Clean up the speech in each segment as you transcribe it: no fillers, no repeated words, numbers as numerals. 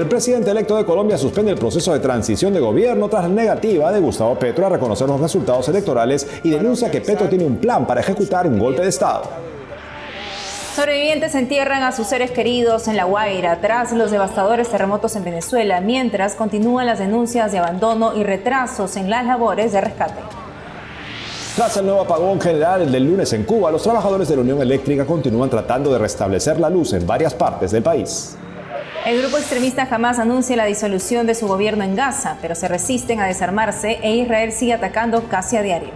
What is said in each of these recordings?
El presidente electo de Colombia suspende el proceso de transición de gobierno tras la negativa de Gustavo Petro a reconocer los resultados electorales y denuncia que Petro tiene un plan para ejecutar un golpe de Estado. Sobrevivientes entierran a sus seres queridos en La Guaira tras los devastadores terremotos en Venezuela, mientras continúan las denuncias de abandono y retrasos en las labores de rescate. Tras el nuevo apagón general del lunes en Cuba, los trabajadores de la Unión Eléctrica continúan tratando de restablecer la luz en varias partes del país. El grupo extremista Hamás anuncia la disolución de su gobierno en Gaza, pero se resisten a desarmarse e Israel sigue atacando casi a diario.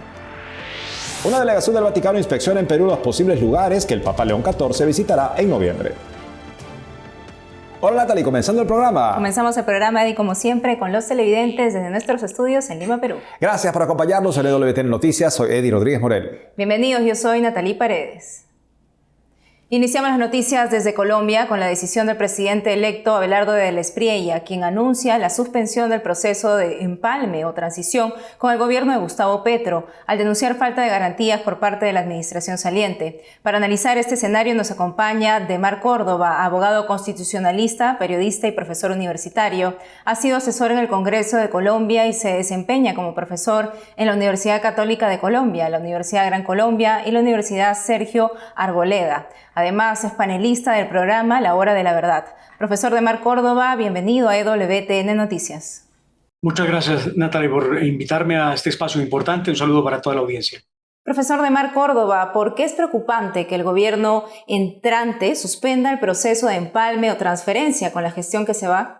Una delegación del Vaticano inspecciona en Perú los posibles lugares que el Papa León XIV visitará en noviembre. Hola Natalie, comenzando el programa. Comenzamos el programa, Eddie, como siempre, con los televidentes desde nuestros estudios en Lima, Perú. Gracias por acompañarnos en EWTN Noticias. Soy Eddie Rodríguez Morel. Bienvenidos, yo soy Natalie Paredes. Iniciamos las noticias desde Colombia con la decisión del presidente electo Abelardo de la Espriella, quien anuncia la suspensión del proceso de empalme o transición con el gobierno de Gustavo Petro, al denunciar falta de garantías por parte de la administración saliente. Para analizar este escenario nos acompaña Demar Córdoba, abogado constitucionalista, periodista y profesor universitario. Ha sido asesor en el Congreso de Colombia y se desempeña como profesor en la Universidad Católica de Colombia, la Universidad Gran Colombia y la Universidad Sergio Arboleda. Además, es panelista del programa La Hora de la Verdad. Profesor Demar Córdoba, bienvenido a EWTN Noticias. Muchas gracias, Natalie, por invitarme a este espacio importante. Un saludo para toda la audiencia. Profesor Demar Córdoba, ¿por qué es preocupante que el gobierno entrante suspenda el proceso de empalme o transferencia con la gestión que se va?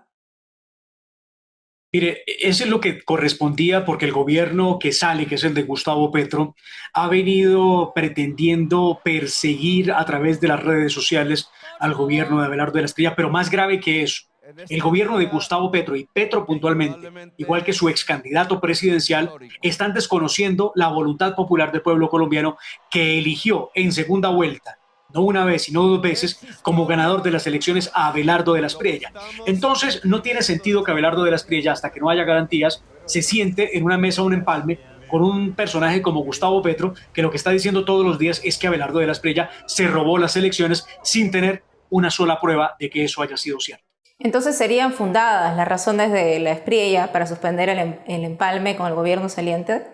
Mire, eso es lo que correspondía porque el gobierno que sale, que es el de Gustavo Petro, ha venido pretendiendo perseguir a través de las redes sociales al gobierno de Abelardo de la Espriella, pero más grave que eso, el gobierno de Gustavo Petro y Petro puntualmente, igual que su ex candidato presidencial, están desconociendo la voluntad popular del pueblo colombiano que eligió en segunda vuelta, no una vez, sino dos veces, como ganador de las elecciones a Abelardo de la Espriella. Entonces, no tiene sentido que Abelardo de la Espriella, hasta que no haya garantías, se siente en una mesa, un empalme, con un personaje como Gustavo Petro, que lo que está diciendo todos los días es que Abelardo de la Espriella se robó las elecciones sin tener una sola prueba de que eso haya sido cierto. Entonces, ¿serían fundadas las razones de la Espriella para suspender el empalme con el gobierno saliente?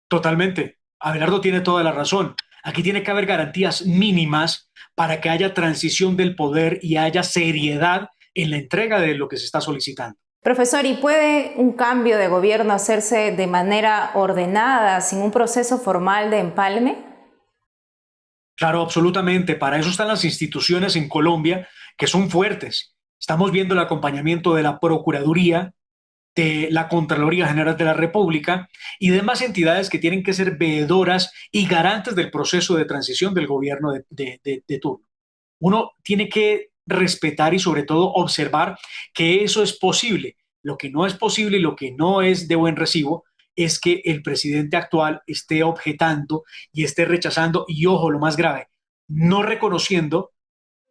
Totalmente. Abelardo tiene toda la razón. Aquí tiene que haber garantías mínimas para que haya transición del poder y haya seriedad en la entrega de lo que se está solicitando. Profesor, ¿y puede un cambio de gobierno hacerse de manera ordenada, sin un proceso formal de empalme? Claro, absolutamente. Para eso están las instituciones en Colombia, que son fuertes. Estamos viendo el acompañamiento de la Procuraduría, de la Contraloría General de la República y demás entidades que tienen que ser veedoras y garantes del proceso de transición del gobierno de turno. Uno tiene que respetar y sobre todo observar que eso es posible. Lo que no es posible y lo que no es de buen recibo es que el presidente actual esté objetando y esté rechazando y, ojo, lo más grave, no reconociendo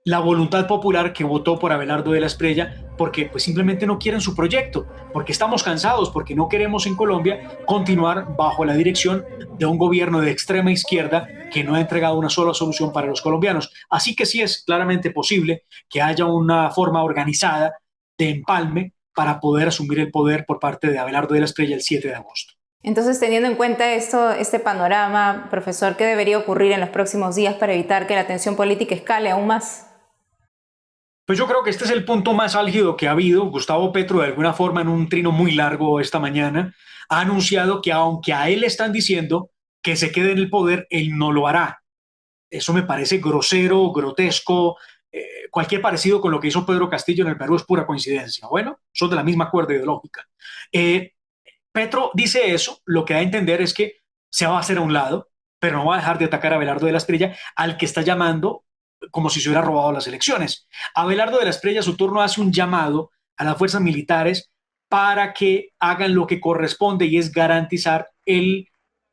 la voluntad popular que votó por Abelardo de la Espriella, porque pues simplemente no quieren su proyecto, porque estamos cansados, porque no queremos en Colombia continuar bajo la dirección de un gobierno de extrema izquierda que no ha entregado una sola solución para los colombianos. Así que sí es claramente posible que haya una forma organizada de empalme para poder asumir el poder por parte de Abelardo de la Espriella el 7 de agosto. Entonces, teniendo en cuenta este panorama, profesor, ¿qué debería ocurrir en los próximos días para evitar que la tensión política escale aún más? Pues yo creo que este es el punto más álgido que ha habido. Gustavo Petro, de alguna forma, en un trino muy largo esta mañana, ha anunciado que aunque a él le están diciendo que se quede en el poder, él no lo hará. Eso me parece grosero, grotesco. Cualquier parecido con lo que hizo Pedro Castillo en el Perú es pura coincidencia. Bueno, son de la misma cuerda ideológica. Petro dice eso, lo que da a entender es que se va a hacer a un lado, pero no va a dejar de atacar a Abelardo de la Espriella, al que está llamando como si se hubiera robado las elecciones. Abelardo de la Espriella, a su turno, hace un llamado a las fuerzas militares para que hagan lo que corresponde y es garantizar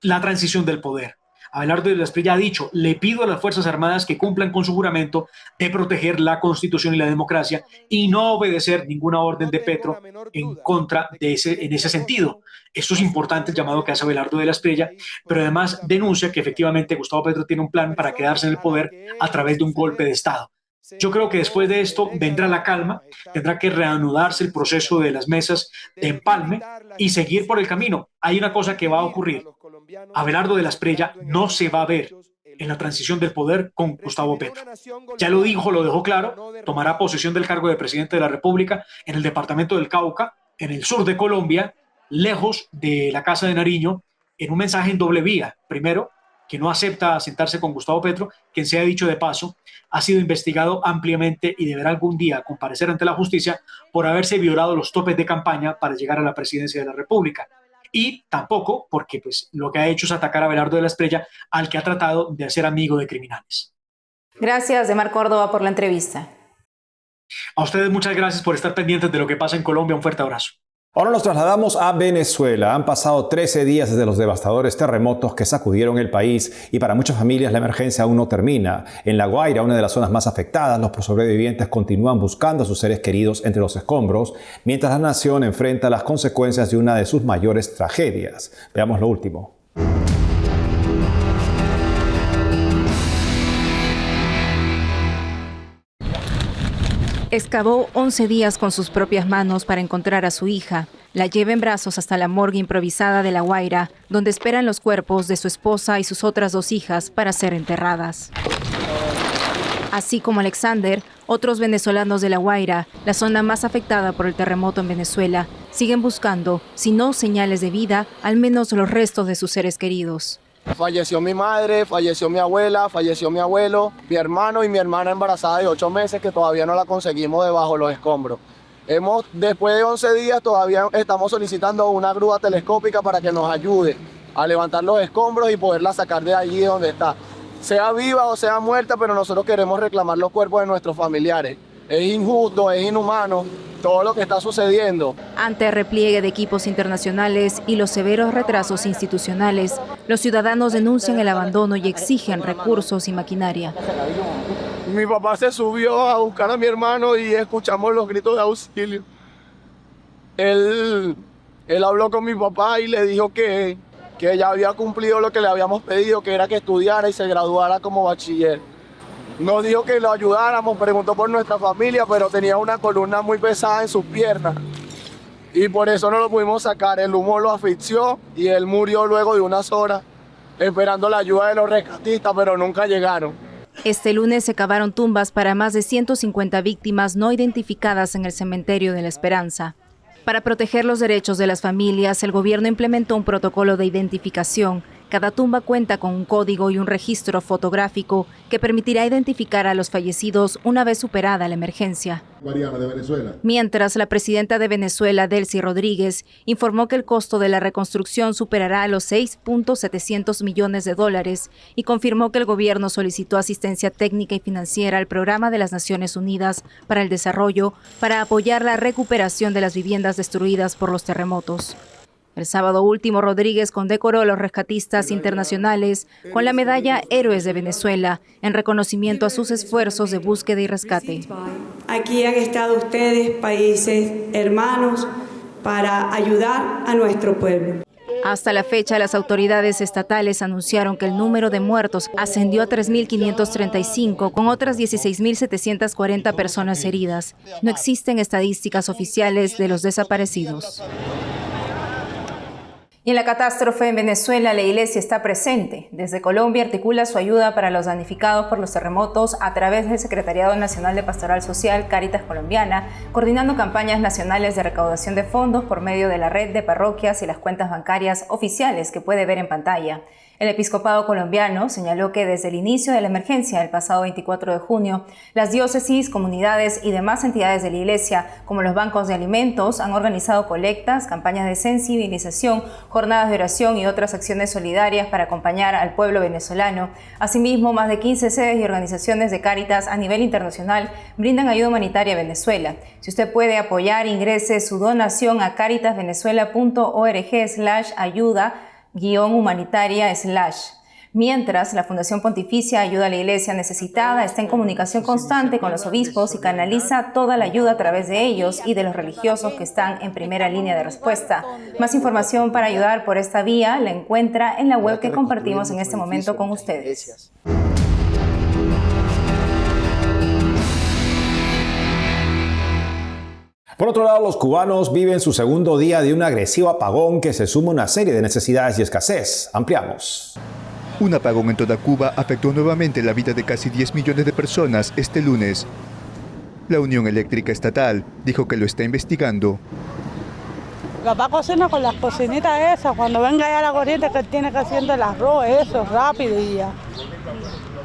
la transición del poder. Abelardo de la Espriella ha dicho: le pido a las Fuerzas Armadas que cumplan con su juramento de proteger la Constitución y la democracia y no obedecer ninguna orden de Petro en contra en ese sentido. Esto es importante, el llamado que hace Abelardo de la Espriella, pero además denuncia que efectivamente Gustavo Petro tiene un plan para quedarse en el poder a través de un golpe de Estado. Yo creo que después de esto vendrá la calma, tendrá que reanudarse el proceso de las mesas de empalme y seguir por el camino. Hay una cosa que va a ocurrir. Abelardo de la Espriella no se va a ver en la transición del poder con Gustavo Petro. Ya lo dijo, lo dejó claro, tomará posesión del cargo de presidente de la República en el departamento del Cauca, en el sur de Colombia, lejos de la Casa de Nariño, en un mensaje en doble vía. Primero, que no acepta sentarse con Gustavo Petro, quien, se ha dicho de paso, ha sido investigado ampliamente y deberá algún día comparecer ante la justicia por haberse violado los topes de campaña para llegar a la presidencia de la República. Y tampoco porque pues, lo que ha hecho es atacar a Abelardo de la Espriella, al que ha tratado de hacer amigo de criminales. Gracias, Demar Córdoba, por la entrevista. A ustedes muchas gracias por estar pendientes de lo que pasa en Colombia. Un fuerte abrazo. Ahora nos trasladamos a Venezuela. Han pasado 13 días desde los devastadores terremotos que sacudieron el país y para muchas familias la emergencia aún no termina. En La Guaira, una de las zonas más afectadas, los sobrevivientes continúan buscando a sus seres queridos entre los escombros, mientras la nación enfrenta las consecuencias de una de sus mayores tragedias. Veamos lo último. Excavó 11 días con sus propias manos para encontrar a su hija. La lleva en brazos hasta la morgue improvisada de La Guaira, donde esperan los cuerpos de su esposa y sus otras 2 hijas para ser enterradas. Así como Alexander, otros venezolanos de La Guaira, la zona más afectada por el terremoto en Venezuela, siguen buscando, si no señales de vida, al menos los restos de sus seres queridos. Falleció mi madre, falleció mi abuela, falleció mi abuelo, mi hermano y mi hermana embarazada de 8 meses que todavía no la conseguimos debajo de los escombros. Después de 11 días todavía estamos solicitando una grúa telescópica para que nos ayude a levantar los escombros y poderla sacar de allí donde está. Sea viva o sea muerta, pero nosotros queremos reclamar los cuerpos de nuestros familiares. Es injusto, es inhumano todo lo que está sucediendo. Ante el repliegue de equipos internacionales y los severos retrasos institucionales, los ciudadanos denuncian el abandono y exigen recursos y maquinaria. Mi papá se subió a buscar a mi hermano y escuchamos los gritos de auxilio. Él habló con mi papá y le dijo que ya había cumplido lo que le habíamos pedido, que era que estudiara y se graduara como bachiller. Nos dijo que lo ayudáramos, preguntó por nuestra familia, pero tenía una columna muy pesada en sus piernas. Y por eso no lo pudimos sacar. El humo lo asfixió y él murió luego de unas horas, esperando la ayuda de los rescatistas, pero nunca llegaron. Este lunes se cavaron tumbas para más de 150 víctimas no identificadas en el cementerio de La Esperanza. Para proteger los derechos de las familias, el gobierno implementó un protocolo de identificación. Cada tumba cuenta con un código y un registro fotográfico que permitirá identificar a los fallecidos una vez superada la emergencia. De Venezuela. Mientras, la presidenta de Venezuela, Delcy Rodríguez, informó que el costo de la reconstrucción superará los $6.700 millones y confirmó que el gobierno solicitó asistencia técnica y financiera al Programa de las Naciones Unidas para el Desarrollo para apoyar la recuperación de las viviendas destruidas por los terremotos. El sábado último, Rodríguez condecoró a los rescatistas internacionales con la medalla Héroes de Venezuela en reconocimiento a sus esfuerzos de búsqueda y rescate. Aquí han estado ustedes, países hermanos, para ayudar a nuestro pueblo. Hasta la fecha, las autoridades estatales anunciaron que el número de muertos ascendió a 3.535, con otras 16.740 personas heridas. No existen estadísticas oficiales de los desaparecidos. Y en la catástrofe en Venezuela, la Iglesia está presente. Desde Colombia articula su ayuda para los damnificados por los terremotos a través del Secretariado Nacional de Pastoral Social Cáritas Colombiana, coordinando campañas nacionales de recaudación de fondos por medio de la red de parroquias y las cuentas bancarias oficiales que puede ver en pantalla. El episcopado colombiano señaló que desde el inicio de la emergencia del pasado 24 de junio, las diócesis, comunidades y demás entidades de la Iglesia, como los bancos de alimentos, han organizado colectas, campañas de sensibilización, jornadas de oración y otras acciones solidarias para acompañar al pueblo venezolano. Asimismo, más de 15 sedes y organizaciones de Cáritas a nivel internacional brindan ayuda humanitaria a Venezuela. Si usted puede apoyar, ingrese su donación a caritasvenezuela.org/ayuda-humanitaria/. Mientras, la Fundación Pontificia Ayuda a la Iglesia Necesitada está en comunicación constante con los obispos y canaliza toda la ayuda a través de ellos y de los religiosos que están en primera línea de respuesta. Más información para ayudar por esta vía la encuentra en la web que compartimos en este momento con ustedes. Por otro lado, los cubanos viven su segundo día de un agresivo apagón que se suma a una serie de necesidades y escasez. Ampliamos. Un apagón en toda Cuba afectó nuevamente la vida de casi 10 millones de personas este lunes. La Unión Eléctrica Estatal dijo que lo está investigando. La papá cocina con las cocinitas esas, cuando venga ya la corriente que tiene que hacer el arroz, eso, rápido y ya.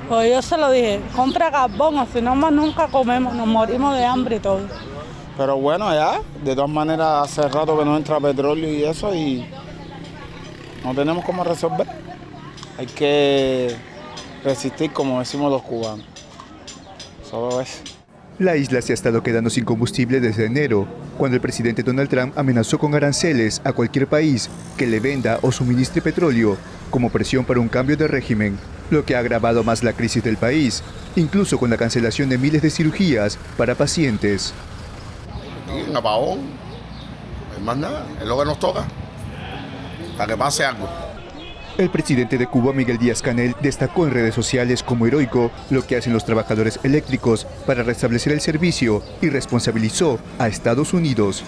Pues yo se lo dije, compra carbón, o si no más nunca comemos, nos morimos de hambre y todo. Pero bueno, ya, de todas maneras hace rato que no entra petróleo y eso y no tenemos cómo resolver. Hay que resistir, como decimos los cubanos. Solo eso. La isla se ha estado quedando sin combustible desde enero, cuando el presidente Donald Trump amenazó con aranceles a cualquier país que le venda o suministre petróleo como presión para un cambio de régimen, lo que ha agravado más la crisis del país, incluso con la cancelación de miles de cirugías para pacientes. Un apagón, no hay más nada, es lo que nos toca, para que pase algo. El presidente de Cuba, Miguel Díaz-Canel, destacó en redes sociales como heroico lo que hacen los trabajadores eléctricos para restablecer el servicio y responsabilizó a Estados Unidos.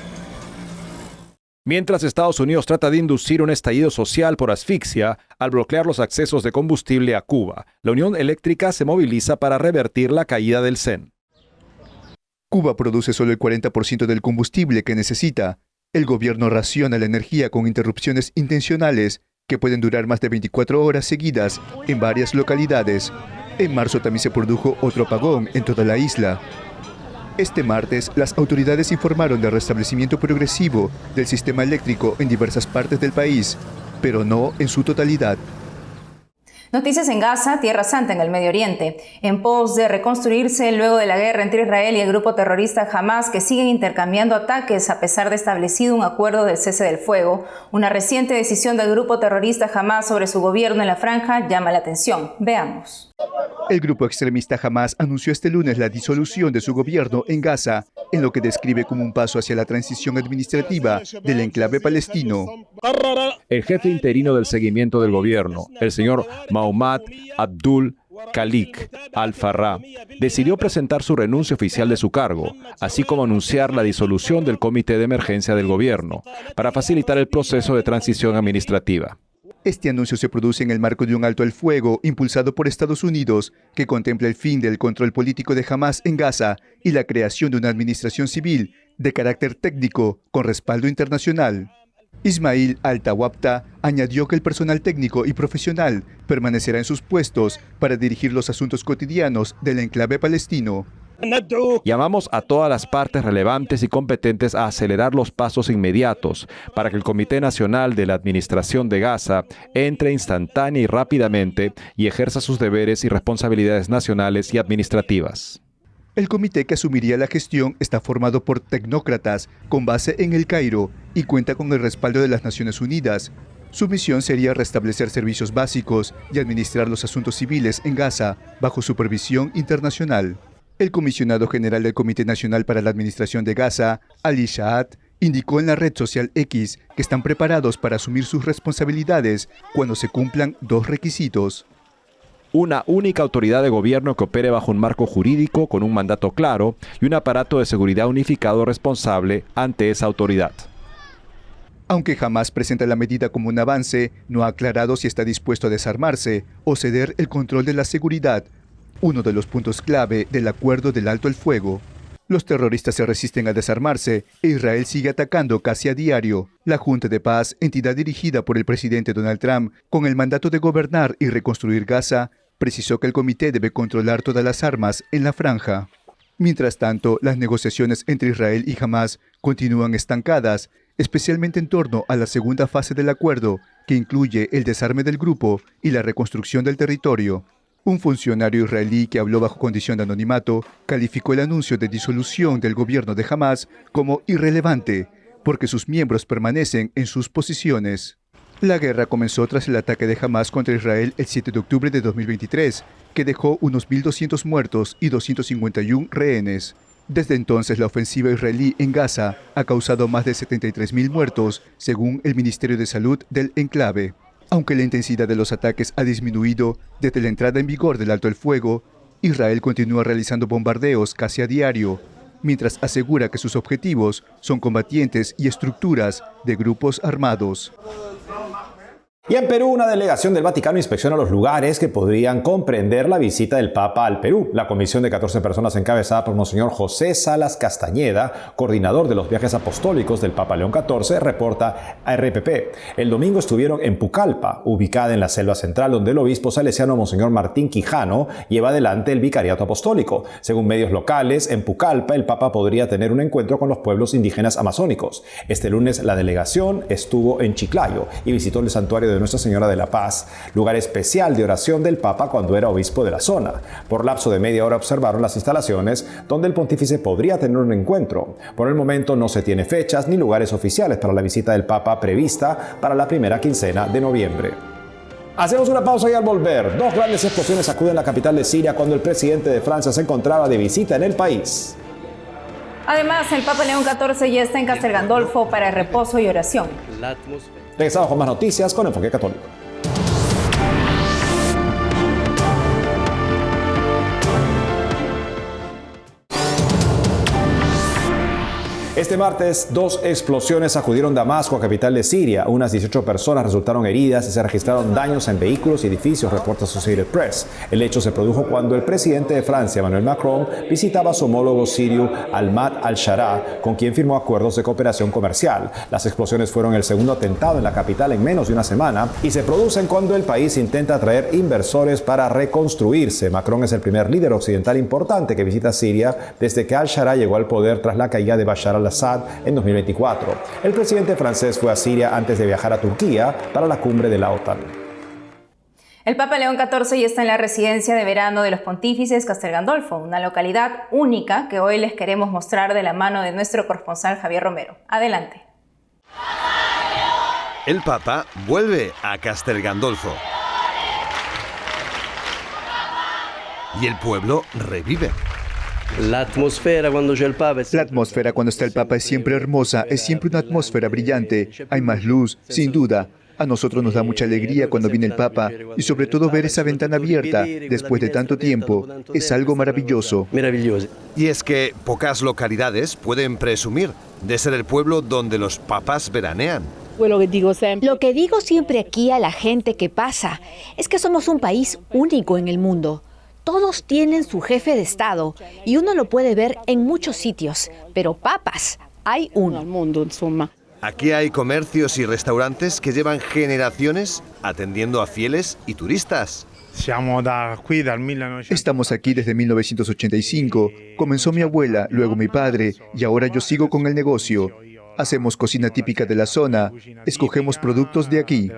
Mientras Estados Unidos trata de inducir un estallido social por asfixia al bloquear los accesos de combustible a Cuba, la Unión Eléctrica se moviliza para revertir la caída del CEN. Cuba produce solo el 40% del combustible que necesita. El gobierno raciona la energía con interrupciones intencionales que pueden durar más de 24 horas seguidas en varias localidades. En marzo también se produjo otro apagón en toda la isla. Este martes, las autoridades informaron del restablecimiento progresivo del sistema eléctrico en diversas partes del país, pero no en su totalidad. Noticias en Gaza, Tierra Santa en el Medio Oriente. En pos de reconstruirse luego de la guerra entre Israel y el grupo terrorista Hamas, que siguen intercambiando ataques a pesar de establecido un acuerdo del cese del fuego, una reciente decisión del grupo terrorista Hamas sobre su gobierno en la franja llama la atención. Veamos. El grupo extremista Hamas anunció este lunes la disolución de su gobierno en Gaza, en lo que describe como un paso hacia la transición administrativa del enclave palestino. El jefe interino del seguimiento del gobierno, el señor Muhammad Abdul Khalik al-Farrah, decidió presentar su renuncia oficial de su cargo, así como anunciar la disolución del Comité de Emergencia del Gobierno, para facilitar el proceso de transición administrativa. Este anuncio se produce en el marco de un alto al fuego impulsado por Estados Unidos, que contempla el fin del control político de Hamas en Gaza y la creación de una administración civil de carácter técnico con respaldo internacional. Ismail Al-Tawabta añadió que el personal técnico y profesional permanecerá en sus puestos para dirigir los asuntos cotidianos del enclave palestino. Llamamos a todas las partes relevantes y competentes a acelerar los pasos inmediatos para que el Comité Nacional de la Administración de Gaza entre instantánea y rápidamente y ejerza sus deberes y responsabilidades nacionales y administrativas. El comité que asumiría la gestión está formado por tecnócratas con base en El Cairo y cuenta con el respaldo de las Naciones Unidas. Su misión sería restablecer servicios básicos y administrar los asuntos civiles en Gaza bajo supervisión internacional. El comisionado general del Comité Nacional para la Administración de Gaza, Ali Shahat, indicó en la red social X que están preparados para asumir sus responsabilidades cuando se cumplan dos requisitos. Una única autoridad de gobierno que opere bajo un marco jurídico con un mandato claro y un aparato de seguridad unificado responsable ante esa autoridad. Aunque jamás presenta la medida como un avance, no ha aclarado si está dispuesto a desarmarse o ceder el control de la seguridad, uno de los puntos clave del acuerdo del alto el fuego. Los terroristas se resisten a desarmarse e Israel sigue atacando casi a diario. La Junta de Paz, entidad dirigida por el presidente Donald Trump, con el mandato de gobernar y reconstruir Gaza, precisó que el comité debe controlar todas las armas en la franja. Mientras tanto, las negociaciones entre Israel y Hamas continúan estancadas, especialmente en torno a la segunda fase del acuerdo, que incluye el desarme del grupo y la reconstrucción del territorio. Un funcionario israelí que habló bajo condición de anonimato calificó el anuncio de disolución del gobierno de Hamas como irrelevante, porque sus miembros permanecen en sus posiciones. La guerra comenzó tras el ataque de Hamas contra Israel el 7 de octubre de 2023, que dejó unos 1.200 muertos y 251 rehenes. Desde entonces, la ofensiva israelí en Gaza ha causado más de 73.000 muertos, según el Ministerio de Salud del enclave. Aunque la intensidad de los ataques ha disminuido desde la entrada en vigor del alto el fuego, Israel continúa realizando bombardeos casi a diario. mientras asegura que sus objetivos son combatientes y estructuras de grupos armados. Y en Perú, una delegación del Vaticano inspecciona los lugares que podrían comprender la visita del Papa al Perú. La comisión de 14 personas encabezada por Monseñor José Salas Castañeda, coordinador de los viajes apostólicos del Papa León XIV, reporta a RPP. El domingo estuvieron en Pucallpa, ubicada en la selva central, donde el obispo salesiano Monseñor Martín Quijano lleva adelante el vicariato apostólico. Según medios locales, en Pucallpa el Papa podría tener un encuentro con los pueblos indígenas amazónicos. Este lunes la delegación estuvo en Chiclayo y visitó el santuario de Nuestra Señora de la Paz, lugar especial de oración del Papa cuando era obispo de la zona. Por lapso de media hora observaron las instalaciones donde el pontífice podría tener un encuentro. Por el momento no se tiene fechas ni lugares oficiales para la visita del Papa prevista para la primera quincena de noviembre. Hacemos una pausa y al volver, 2 grandes explosiones sacuden la capital de Siria cuando el presidente de Francia se encontraba de visita en el país. Además, el Papa León XIV ya está en Castel Gandolfo para reposo y oración. Regresamos con más noticias con Enfoque Católico. Este martes, 2 explosiones sacudieron Damasco, capital de Siria. Unas 18 personas resultaron heridas y se registraron daños en vehículos y edificios, reporta Associated Press. El hecho se produjo cuando el presidente de Francia, Emmanuel Macron, visitaba a su homólogo sirio Ahmad al-Sharaa, con quien firmó acuerdos de cooperación comercial. Las explosiones fueron el segundo atentado en la capital en menos de una semana y se producen cuando el país intenta atraer inversores para reconstruirse. Macron es el primer líder occidental importante que visita Siria desde que al-Sharaa llegó al poder tras la caída de Bashar al-Assad en 2024. El presidente francés fue a Siria antes de viajar a Turquía para la cumbre de la OTAN. El Papa León XIV ya está en la residencia de verano de los pontífices Castel Gandolfo, una localidad única que hoy les queremos mostrar de la mano de nuestro corresponsal Javier Romero. Adelante. El Papa vuelve a Castel Gandolfo. Y el pueblo revive. La atmósfera cuando está el Papa es siempre hermosa, es siempre una atmósfera brillante. Hay más luz, sin duda. A nosotros nos da mucha alegría cuando viene el Papa y sobre todo ver esa ventana abierta después de tanto tiempo. Es algo maravilloso. Y es que pocas localidades pueden presumir de ser el pueblo donde los papas veranean. Lo que digo siempre aquí a la gente que pasa es que somos un país único en el mundo. Todos tienen su jefe de Estado y uno lo puede ver en muchos sitios, pero papas hay uno. Aquí hay comercios y restaurantes que llevan generaciones atendiendo a fieles y turistas. Estamos aquí desde 1985. Comenzó mi abuela, luego mi padre y ahora yo sigo con el negocio. Hacemos cocina típica de la zona, escogemos productos de aquí.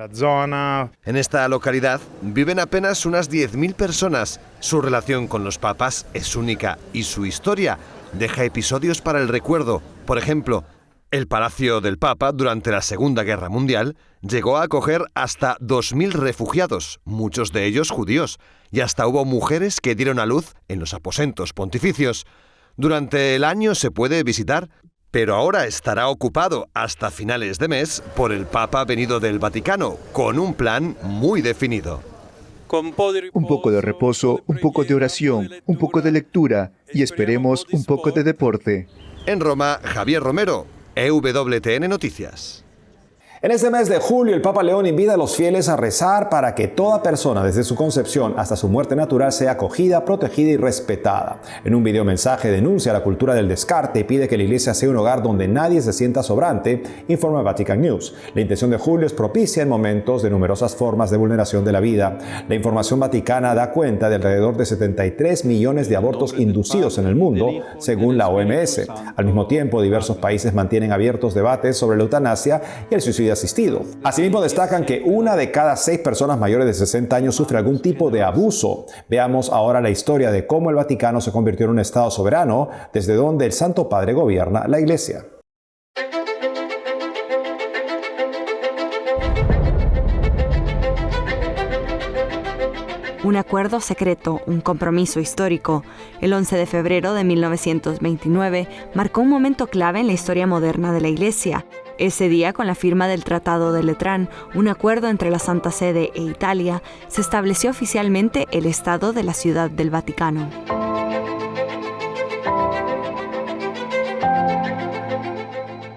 En esta localidad viven apenas unas 10.000 personas. Su relación con los papas es única y su historia deja episodios para el recuerdo. Por ejemplo, el Palacio del Papa durante la Segunda Guerra Mundial llegó a acoger hasta 2.000 refugiados, muchos de ellos judíos, y hasta hubo mujeres que dieron a luz en los aposentos pontificios. Durante el año se puede visitar, pero ahora estará ocupado hasta finales de mes por el Papa venido del Vaticano, con un plan muy definido. Un poco de reposo, un poco de oración, un poco de lectura y esperemos un poco de deporte. En Roma, Javier Romero, EWTN Noticias. En este mes de julio, el Papa León invita a los fieles a rezar para que toda persona, desde su concepción hasta su muerte natural, sea acogida, protegida y respetada. En un videomensaje denuncia la cultura del descarte y pide que la iglesia sea un hogar donde nadie se sienta sobrante, informa Vatican News. La intención de julio es propicia en momentos de numerosas formas de vulneración de la vida. La información vaticana da cuenta de alrededor de 73 millones de abortos inducidos en el mundo, según la OMS. Al mismo tiempo, diversos países mantienen abiertos debates sobre la eutanasia y el suicidio asistido. Asimismo, destacan que 1 de cada 6 personas mayores de 60 años sufre algún tipo de abuso. Veamos ahora la historia de cómo el Vaticano se convirtió en un Estado soberano, desde donde el Santo Padre gobierna la Iglesia. Un acuerdo secreto, un compromiso histórico. El 11 de febrero de 1929 marcó un momento clave en la historia moderna de la Iglesia. Ese día, con la firma del Tratado de Letrán, un acuerdo entre la Santa Sede e Italia, se estableció oficialmente el Estado de la Ciudad del Vaticano.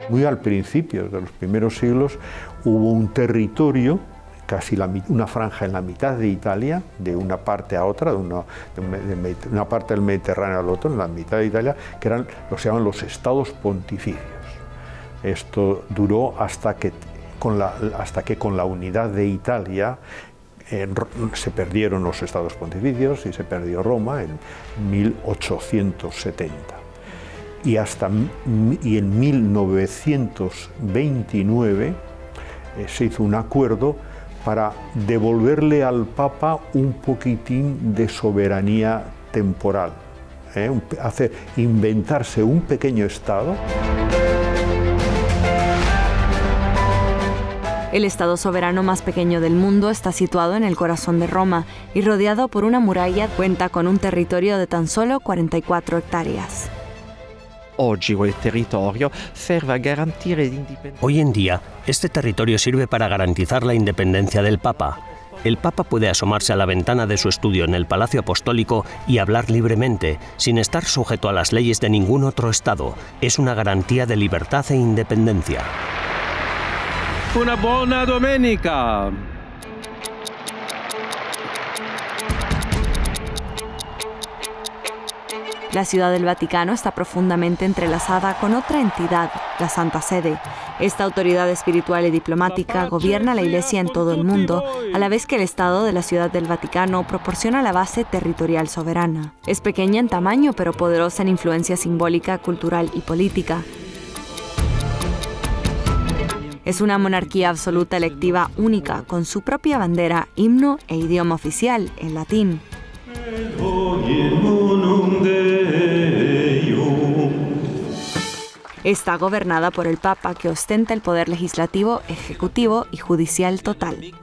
Muy al principio de los primeros siglos hubo un territorio, casi una franja en la mitad de Italia, de una parte a otra, de una parte del Mediterráneo al otro, en la mitad de Italia, que eran lo que se llaman los estados pontificios. Esto duró hasta que con la unidad de Italia se perdieron los estados pontificios y se perdió Roma en 1870. Y en 1929 se hizo un acuerdo para devolverle al Papa un poquitín de soberanía temporal, inventarse un pequeño estado. El estado soberano más pequeño del mundo está situado en el corazón de Roma y rodeado por una muralla, cuenta con un territorio de tan solo 44 hectáreas. Hoy en día, este territorio sirve para garantizar la independencia del Papa. El Papa puede asomarse a la ventana de su estudio en el Palacio Apostólico y hablar libremente, sin estar sujeto a las leyes de ningún otro Estado. Es una garantía de libertad e independencia. Una buona domenica! La Ciudad del Vaticano está profundamente entrelazada con otra entidad, la Santa Sede. Esta autoridad espiritual y diplomática gobierna la Iglesia en todo el mundo, a la vez que el Estado de la Ciudad del Vaticano proporciona la base territorial soberana. Es pequeña en tamaño, pero poderosa en influencia simbólica, cultural y política. Es una monarquía absoluta electiva única, con su propia bandera, himno e idioma oficial, en latín. Está gobernada por el Papa, que ostenta el poder legislativo, ejecutivo y judicial total.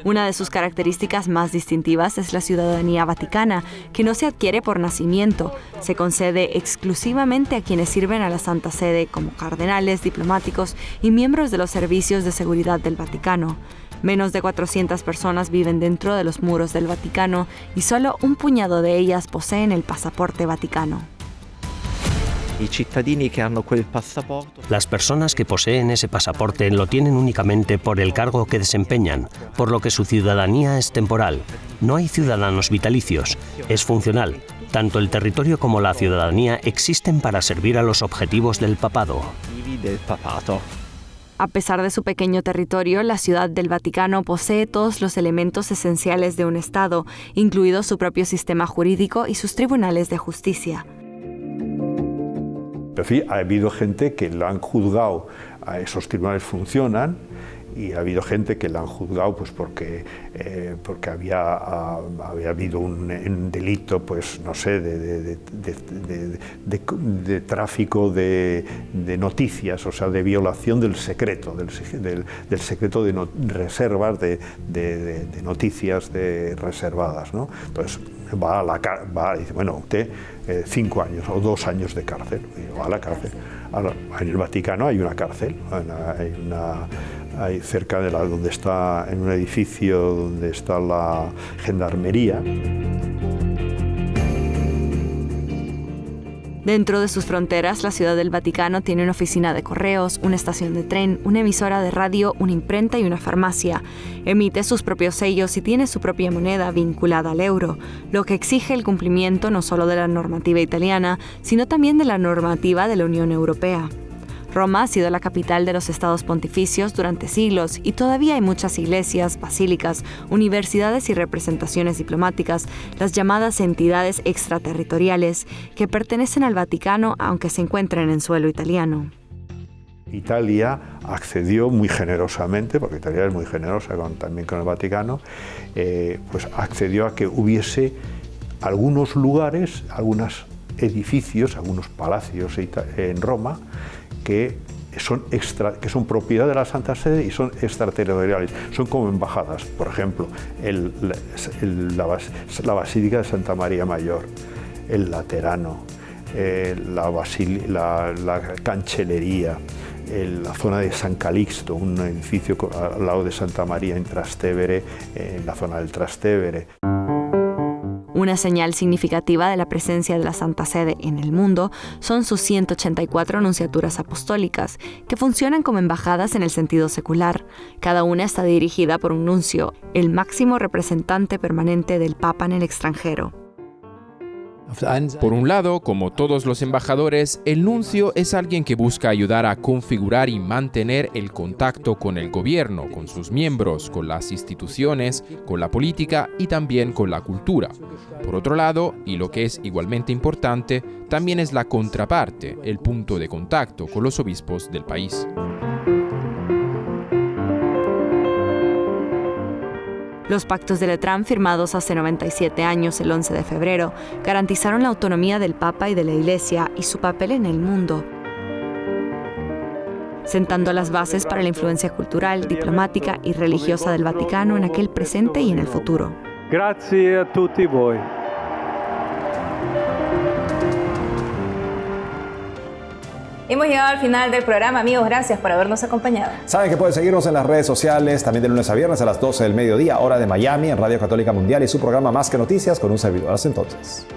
Una de sus características más distintivas es la ciudadanía vaticana, que no se adquiere por nacimiento, se concede exclusivamente a quienes sirven a la Santa Sede como cardenales, diplomáticos y miembros de los servicios de seguridad del Vaticano. Menos de 400 personas viven dentro de los muros del Vaticano y solo un puñado de ellas poseen el pasaporte vaticano. Las personas que poseen ese pasaporte lo tienen únicamente por el cargo que desempeñan, por lo que su ciudadanía es temporal. No hay ciudadanos vitalicios, es funcional. Tanto el territorio como la ciudadanía existen para servir a los objetivos del papado. A pesar de su pequeño territorio, la Ciudad del Vaticano posee todos los elementos esenciales de un Estado, incluido su propio sistema jurídico y sus tribunales de justicia. En fin, ha habido gente que la han juzgado, esos tribunales funcionan, y ha habido gente que la han juzgado pues porque había habido un delito, pues no sé, de tráfico de noticias, o sea, de violación del secreto, del secreto de reservas de noticias reservadas, ¿no? Entonces va y dice, bueno, usted 5 años o 2 años de cárcel, y va a la cárcel. Ahora, en el Vaticano hay una cárcel, hay cerca de donde está, en un edificio donde está la gendarmería. Dentro de sus fronteras, la Ciudad del Vaticano tiene una oficina de correos, una estación de tren, una emisora de radio, una imprenta y una farmacia. Emite sus propios sellos y tiene su propia moneda vinculada al euro, lo que exige el cumplimiento no solo de la normativa italiana, sino también de la normativa de la Unión Europea. Roma ha sido la capital de los estados pontificios durante siglos y todavía hay muchas iglesias, basílicas, universidades y representaciones diplomáticas, las llamadas entidades extraterritoriales, que pertenecen al Vaticano aunque se encuentren en suelo italiano. Italia accedió muy generosamente, porque Italia es muy generosa también con el Vaticano, pues accedió a que hubiese algunos lugares, algunos edificios, algunos palacios en Roma, que son propiedad de la Santa Sede y son extraterritoriales, son como embajadas. Por ejemplo, la Basílica de Santa María Mayor, el Laterano, la Cancellería, la zona de San Calixto, un edificio al lado de Santa María en Trastevere, en la zona del Trastevere. Una señal significativa de la presencia de la Santa Sede en el mundo son sus 184 nunciaturas apostólicas, que funcionan como embajadas en el sentido secular. Cada una está dirigida por un nuncio, el máximo representante permanente del Papa en el extranjero. Por un lado, como todos los embajadores, el nuncio es alguien que busca ayudar a configurar y mantener el contacto con el gobierno, con sus miembros, con las instituciones, con la política y también con la cultura. Por otro lado, y lo que es igualmente importante, también es la contraparte, el punto de contacto con los obispos del país. Los pactos de Letrán, firmados hace 97 años, el 11 de febrero, garantizaron la autonomía del Papa y de la Iglesia y su papel en el mundo, sentando las bases para la influencia cultural, diplomática y religiosa del Vaticano en aquel presente y en el futuro. Grazie a tutti voi. Hemos llegado al final del programa, amigos. Gracias por habernos acompañado. Saben que pueden seguirnos en las redes sociales, también de lunes a viernes a las 12 del mediodía, hora de Miami, en Radio Católica Mundial y su programa Más que Noticias con un servidor. Hasta entonces.